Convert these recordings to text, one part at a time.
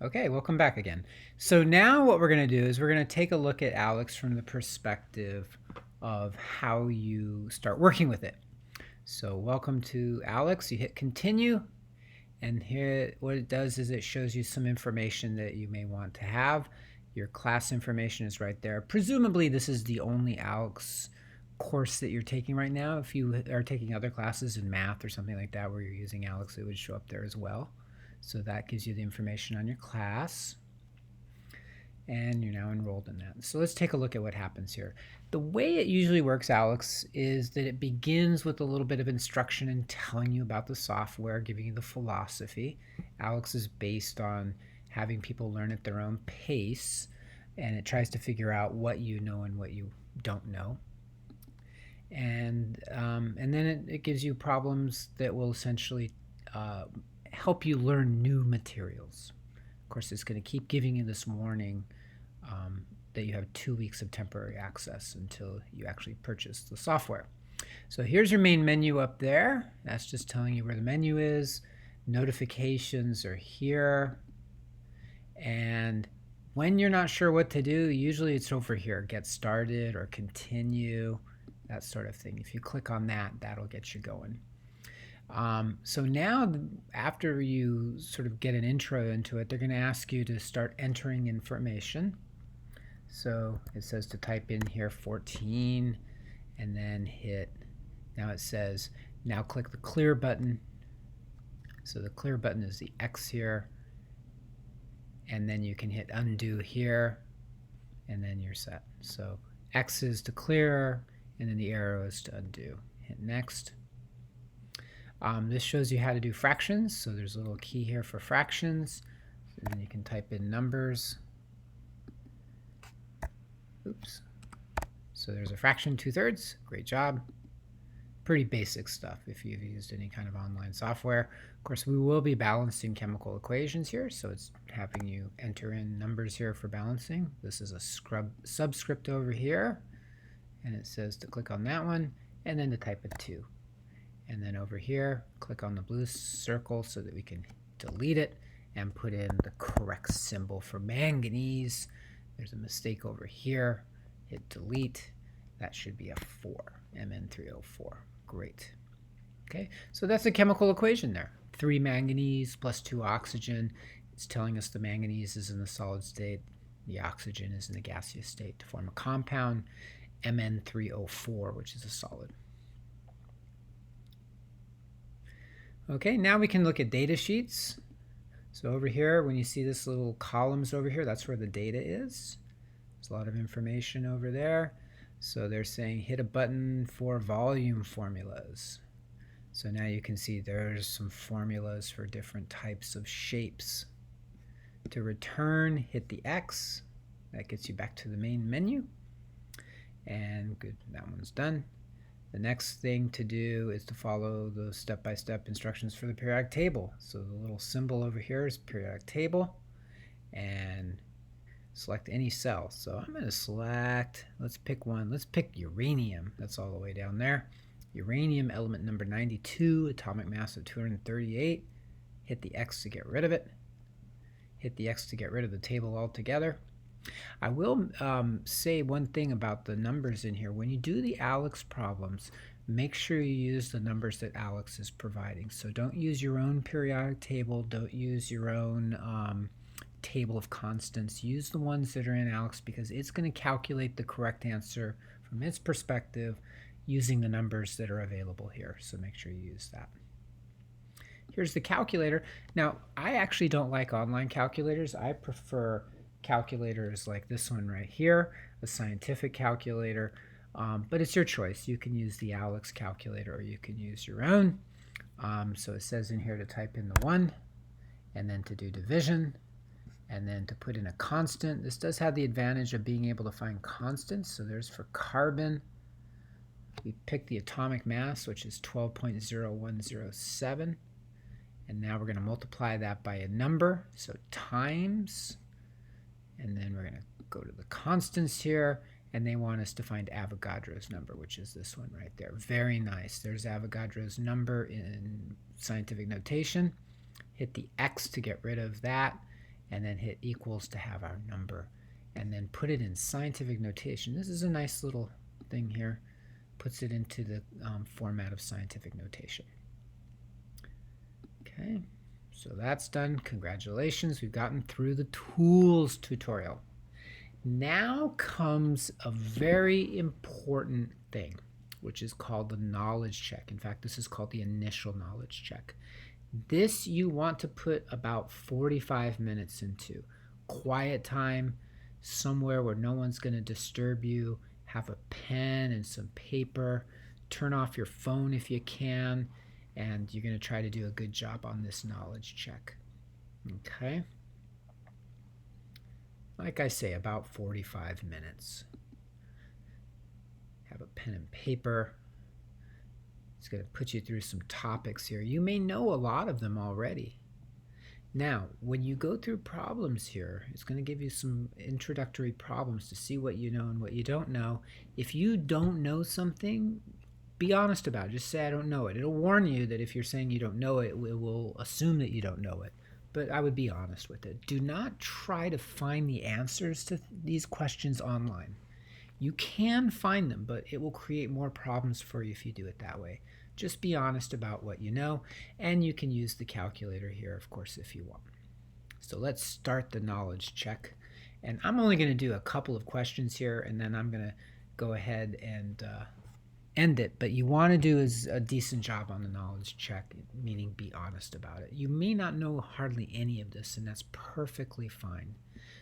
Okay, welcome back again. So now what we're going to do is we're going to take a look at ALEKS from the perspective of how you start working with it. So welcome to ALEKS. You hit continue, and here what it does is it shows you some information that you may want to have. Your class information is right there. Presumably this is the only ALEKS course that you're taking right now. If you are taking other classes in math or something like that where you're using ALEKS, it would show up there as well. So that gives you the information on your class, and you're now enrolled in that. So let's take a look at what happens here. The way it usually works, ALEKS, is that it begins with a little bit of instruction and telling you about the software, giving you the philosophy. ALEKS is based on having people learn at their own pace, and it tries to figure out what you know and what you don't know. And then it gives you problems that will essentially help you learn new materials. Of course, it's going to keep giving you this warning that you have 2 weeks of temporary access until you actually purchase the software. So here's your main menu up there. That's just telling you where the menu is. Notifications are here. And when you're not sure what to do, usually it's over here. Get started or continue, that sort of thing. If you click on that, that'll get you going. So now after you sort of get an intro into it, they're going to ask you to start entering information. So it says to type in here 14 and then hit, now it says, now click the clear button. So the clear button is the X here. And then you can hit undo here and then you're set. So X is to clear and then the arrow is to undo. Hit next. This shows you how to do fractions. So there's a little key here for fractions. And then you can type in numbers. Oops. So there's a fraction 2/3. Great job. Pretty basic stuff if you've used any kind of online software. Of course, we will be balancing chemical equations here. So it's having you enter in numbers here for balancing. This is a subscript over here. And it says to click on that one and then to type a 2. And then over here, click on the blue circle so that we can delete it and put in the correct symbol for manganese. There's a mistake over here. Hit delete. That should be a 4, Mn3O4. Great. Okay, so that's a chemical equation there. 3 manganese plus 2 oxygen. It's telling us the manganese is in the solid state. The oxygen is in the gaseous state to form a compound, Mn3O4, which is a solid. Okay, now we can look at data sheets. So over here, when you see this little columns over here, that's where the data is. There's a lot of information over there. So they're saying hit a button for volume formulas. So now you can see there's some formulas for different types of shapes. To return, hit the X. That gets you back to the main menu. And good, that one's done. The next thing to do is to follow the step-by-step instructions for the periodic table. So the little symbol over here is periodic table, and select any cell. So I'm going to select, let's pick one. Let's pick uranium. That's all the way down there. Uranium, element number 92, atomic mass of 238. Hit the X to get rid of it. Hit the X to get rid of the table altogether. I will say one thing about the numbers in here. When you do the ALEKS problems, make sure you use the numbers that ALEKS is providing. So don't use your own periodic table. Don't use your own table of constants. Use the ones that are in ALEKS because it's going to calculate the correct answer from its perspective using the numbers that are available here. So make sure you use that. Here's the calculator. Now, I actually don't like online calculators. I prefer calculators like this one right here, a scientific calculator, but it's your choice. You can use the ALEKS calculator or you can use your own. So it says in here to type in the 1 and then to do division and then to put in a constant. This does have the advantage of being able to find constants. So there's for carbon, we pick the atomic mass, which is 12.0107, and now we're going to multiply that by a number, so times. And then we're going to go to the constants here, and they want us to find Avogadro's number, which is this one right there. Very nice. There's Avogadro's number in scientific notation. Hit the X to get rid of that, and then hit equals to have our number, and then put it in scientific notation. This is a nice little thing here. Puts it into the format of scientific notation. Okay, so that's done. Congratulations, we've gotten through the tools tutorial. Now comes a very important thing, which is called the knowledge check. In fact, this is called the initial knowledge check. This you want to put about 45 minutes into. Quiet time, somewhere where no one's going to disturb you. Have a pen and some paper. Turn off your phone if you can, and you're going to try to do a good job on this knowledge check. Okay? Like I say, about 45 minutes. Have a pen and paper. It's going to put you through some topics here. You may know a lot of them already. Now, when you go through problems here, it's going to give you some introductory problems to see what you know and what you don't know. If you don't know something, be honest about it. Just say, I don't know it. It'll warn you that if you're saying you don't know it, it will assume that you don't know it. But I would be honest with it. Do not try to find the answers to these questions online. You can find them, but it will create more problems for you if you do it that way. Just be honest about what you know, and you can use the calculator here, of course, if you want. So let's start the knowledge check. And I'm only going to do a couple of questions here, and then I'm going to go ahead and end it. But you want to do is a decent job on the knowledge check, meaning be honest about it. You may not know hardly any of this, and that's perfectly fine.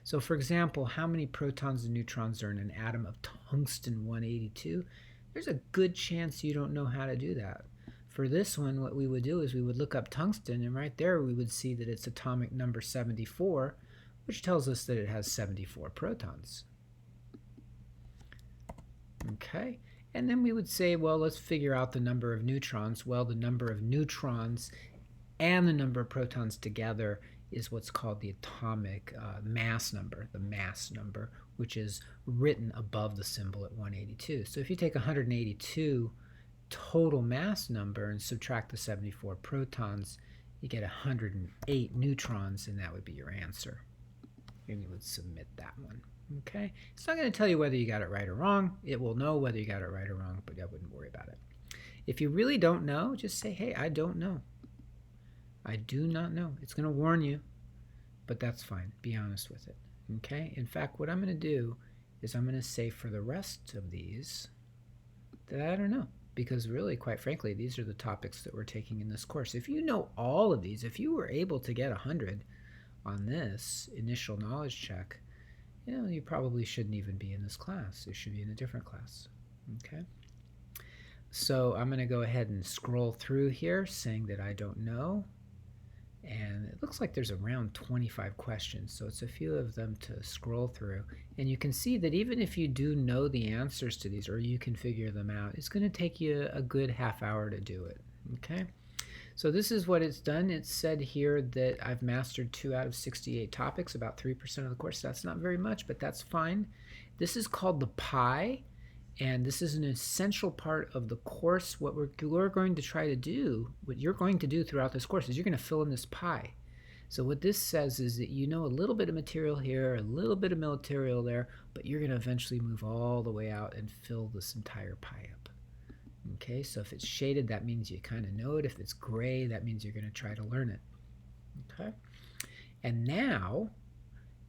So for example, how many protons and neutrons are in an atom of tungsten 182? There's a good chance you don't know how to do that. For this one, what we would do is we would look up tungsten, and right there we would see that it's atomic number 74, which tells us that it has 74 protons. Okay, and then we would say, well, let's figure out the number of neutrons. Well, the number of neutrons and the number of protons together is what's called the atomic mass number, which is written above the symbol at 182. So if you take 182 total mass number and subtract the 74 protons, you get 108 neutrons, and that would be your answer. And you would submit that one. Okay? It's not going to tell you whether you got it right or wrong. It will know whether you got it right or wrong, but I wouldn't worry about it. If you really don't know, just say, hey, I don't know. I do not know. It's going to warn you, but that's fine. Be honest with it. Okay? In fact, what I'm going to do is I'm going to say for the rest of these that I don't know, because really, quite frankly, these are the topics that we're taking in this course. If you know all of these, if you were able to get 100 on this initial knowledge check, you know, you probably shouldn't even be in this class. You should be in a different class. Okay? So I'm going to go ahead and scroll through here saying that I don't know. And it looks like there's around 25 questions, so it's a few of them to scroll through. And you can see that even if you do know the answers to these, or you can figure them out, it's going to take you a good half hour to do it. Okay? So this is what it's done. It's said here that I've mastered 2 out of 68 topics, about 3% of the course. That's not very much, but that's fine. This is called the pie. And this is an essential part of the course. What we're going to try to do, what you're going to do throughout this course is you're going to fill in this pie. So what this says is that you know a little bit of material here, a little bit of material there, but you're going to eventually move all the way out and fill this entire pie up. Okay, so if it's shaded, that means you kind of know it. If it's gray, that means you're going to try to learn it. Okay, and now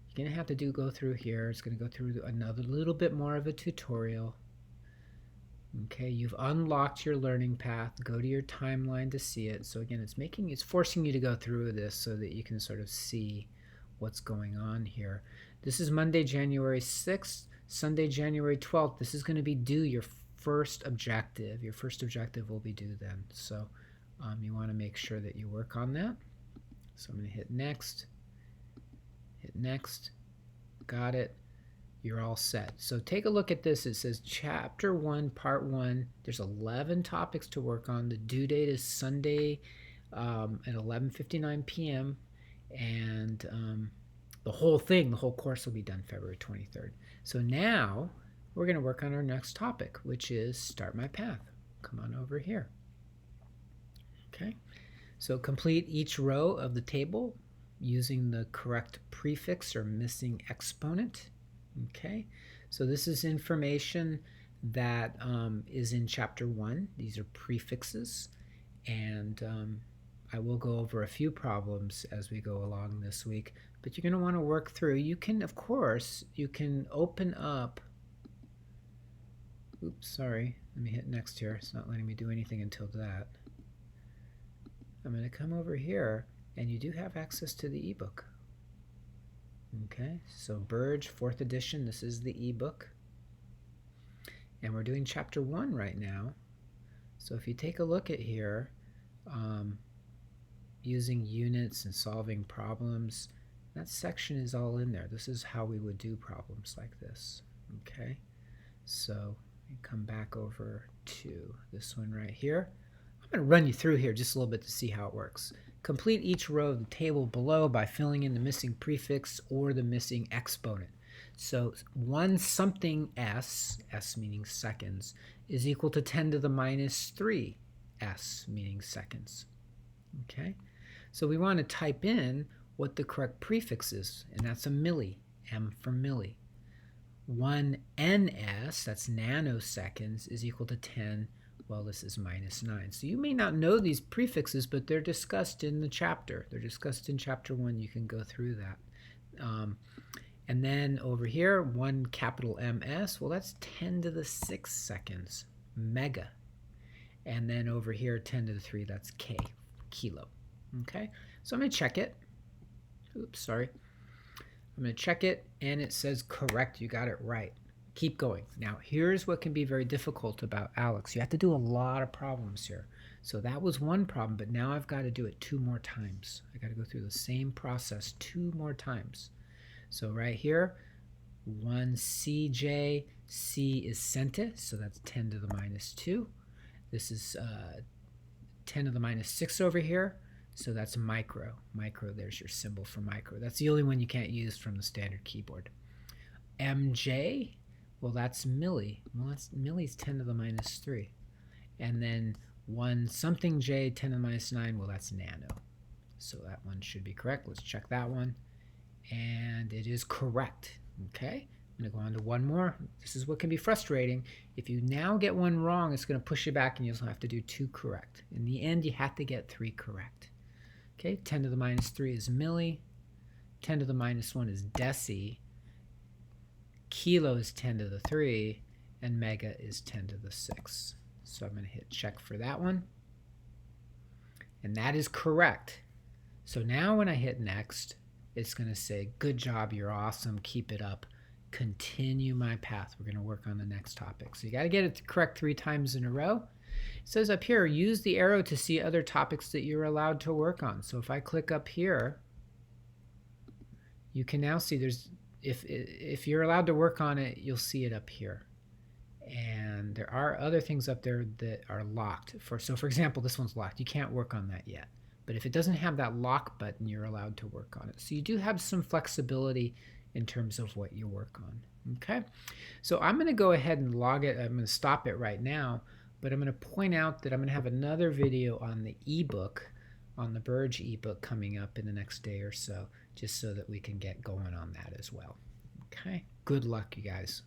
you're going to have to go through here. It's going to go through another little bit more of a tutorial. Okay, you've unlocked your learning path. Go to your timeline to see it. So again, it's forcing you to go through this so that you can sort of see what's going on here. This is Monday, January 6th, Sunday, January 12th. This is going to be due your first objective. Your first objective will be due then. So you want to make sure that you work on that. So I'm going to hit next. Hit next. Got it. You're all set. So take a look at this. It says Chapter 1, Part 1. There's 11 topics to work on. The due date is Sunday at 11:59 p.m. And the whole course will be done February 23rd. So now we're going to work on our next topic, which is Start My Path. Come on over here. Okay. So complete each row of the table using the correct prefix or missing exponent. Okay, so this is information that is in chapter 1. These are prefixes, and I will go over a few problems as we go along this week, but you're going to want to work through. You can, of course, you can open up, oops, sorry, let me hit next here. It's not letting me do anything until that. I'm going to come over here, and you do have access to the ebook. Okay, so Burge 4th edition, this is the ebook. And we're doing chapter 1 right now. So if you take a look at here, using units and solving problems, that section is all in there. This is how we would do problems like this. Okay, so you come back over to this one right here. I'm going to run you through here just a little bit to see how it works. Complete each row of the table below by filling in the missing prefix or the missing exponent. So 1 something s, s meaning seconds, is equal to 10 to the minus 3 s, meaning seconds. Okay, so we want to type in what the correct prefix is, and that's a milli, m for milli. 1 ns, that's nanoseconds, is equal to 10. Well, this is minus 9. So you may not know these prefixes, but they're discussed in the chapter. They're discussed in chapter 1. You can go through that. And then over here, 1 capital MS, well, that's 10 to the 6 seconds, mega. And then over here, 10 to the 3, that's K, kilo. Okay, so I'm going to check it. Oops, sorry. I'm going to check it, and it says correct. You got it right. Keep going. Now, here's what can be very difficult about ALEKS. You have to do a lot of problems here. So that was one problem, but now I've got to do it 2 more times. I got to go through the same process 2 more times. So right here, 1 CJ, C is centi, so that's 10 to the minus 2. This is 10 to the minus 6 over here, so that's micro. Micro, there's your symbol for micro. That's the only one you can't use from the standard keyboard. MJ, well, that's milli. Well, milli's 10 to the minus 3. And then 1 something J, 10 to the minus 9, well, that's nano. So that one should be correct. Let's check that one. And it is correct. Okay, I'm going to go on to one more. This is what can be frustrating. If you now get one wrong, it's going to push you back, and you'll have to do 2 correct. In the end, you have to get 3 correct. Okay, 10 to the minus 3 is milli. 10 to the minus 1 is deci. Kilo is 10 to the 3. And mega is 10 to the 6. So I'm going to hit check for that one. And that is correct. So now when I hit next, it's going to say, good job, you're awesome, keep it up, continue my path. We're going to work on the next topic. So you got to get it correct 3 times in a row. It says up here, use the arrow to see other topics that you're allowed to work on. So if I click up here, you can now see there's, if you're allowed to work on it, you'll see it up here. And there are other things up there that are locked. So for example, this one's locked. You can't work on that yet. But if it doesn't have that lock button, you're allowed to work on it. So you do have some flexibility in terms of what you work on. Okay, so I'm going to go ahead and log it. I'm going to stop it right now, but I'm going to point out that I'm going to have another video on the ebook, on the Burge ebook coming up in the next day or so, just so that we can get going on that as well. Okay, good luck, you guys.